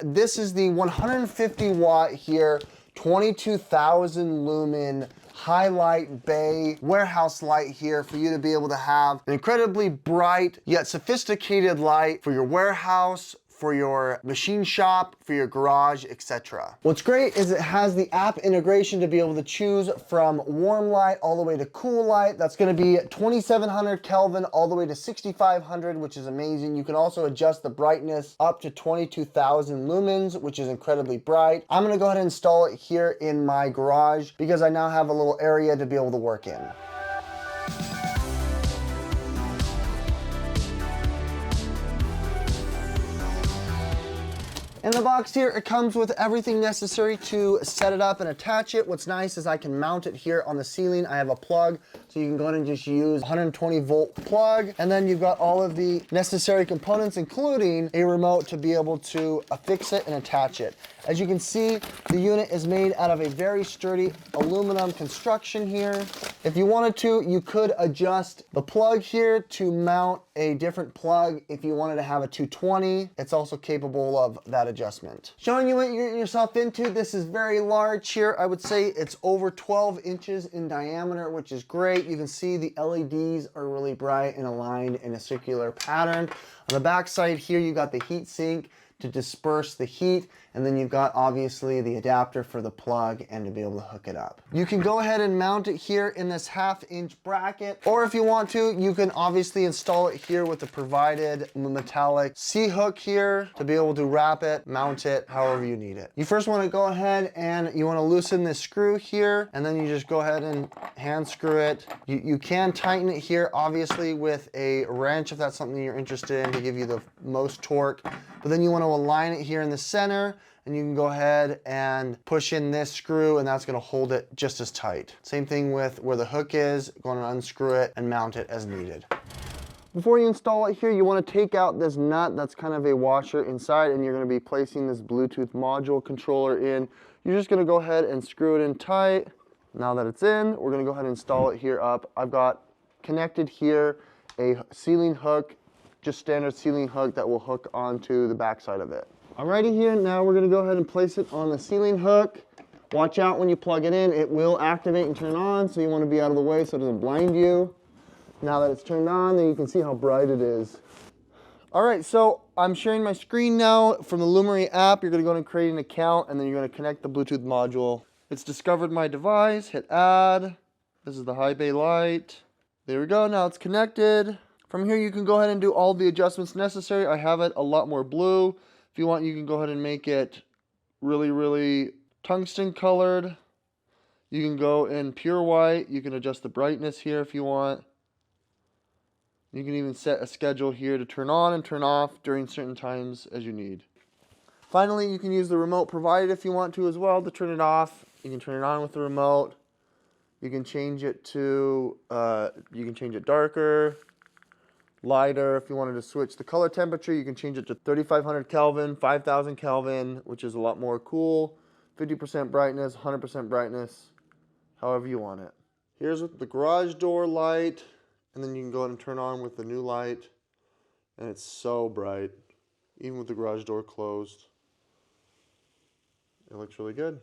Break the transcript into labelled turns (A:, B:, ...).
A: This is the 150 watt here, 22,000 lumen highlight bay warehouse light here for you to be able to have an incredibly bright yet sophisticated light for your warehouse, for your machine shop, for your garage, etc. What's great is it has the app integration to be able to choose from warm light all the way to cool light. That's gonna be 2700 Kelvin all the way to 6500, which is amazing. You can also adjust the brightness up to 22,000 lumens, which is incredibly bright. I'm gonna go ahead and install it here in my garage because I now have a little area to be able to work in. In the box here, it comes with everything necessary to set it up and attach it. What's nice is I can mount it here on the ceiling. I have a plug, so you can go ahead and just use 120 volt plug. And then you've got all of the necessary components, including a remote to be able to affix it and attach it. As you can see, the unit is made out of a very sturdy aluminum construction here. If you wanted to, you could adjust the plug here to mount a different plug. If you wanted to have a 220, it's also capable of that adjustment. Showing you what you're getting yourself into. This is very large here. I would say it's over 12 inches in diameter, which is great. You can see the LEDs are really bright and aligned in a circular pattern. On the back side here, you got the heat sink to disperse the heat, and then you've got obviously the adapter for the plug and to be able to hook it up. You can go ahead and mount it here in this 1/2 inch bracket, or if you want to, you can obviously install it here with the provided metallic C-hook here to be able to wrap it, mount it, however you need it. You first want to go ahead and you want to loosen this screw here, and then you just go ahead and hand screw it. You can tighten it here, obviously, with a wrench if that's something you're interested in to give you the most torque. But then you want to align it here in the center, and you can go ahead and push in this screw, and that's going to hold it just as tight. Same thing with where the hook is, going to unscrew it and mount it as needed. Before you install it here, you want to take out this nut that's kind of a washer inside, and you're going to be placing this Bluetooth module controller in. You're just going to go ahead and screw it in tight. Now that it's in, we're going to go ahead and install it here up. I've got connected here a ceiling hook, just standard ceiling hook that will hook onto the back side of it. Alrighty, here, now we're gonna go ahead and place it on the ceiling hook. Watch out when you plug it in, it will activate and turn on, so you wanna be out of the way so it doesn't blind you. Now that it's turned on, then you can see how bright it is. Alright, so I'm sharing my screen now from the Lumary app. You're gonna go and create an account, and then you're gonna connect the Bluetooth module. It's discovered my device, hit add. This is the high bay light. There we go, now it's connected. From here, you can go ahead and do all the adjustments necessary. I have it a lot more blue. If you want, you can go ahead and make it really, really tungsten colored. You can go in pure white. You can adjust the brightness here if you want. You can even set a schedule here to turn on and turn off during certain times as you need. Finally, you can use the remote provided if you want to as well to turn it off. You can turn it on with the remote. You can change it to, darker, lighter. If you wanted to switch the color temperature, you can change it to 3500 Kelvin, 5000 Kelvin, which is a lot more cool. 50% brightness, 100% brightness, however you want it. Here's the garage door light, and then you can go ahead and turn on with the new light, and it's so bright, even with the garage door closed. It looks really good.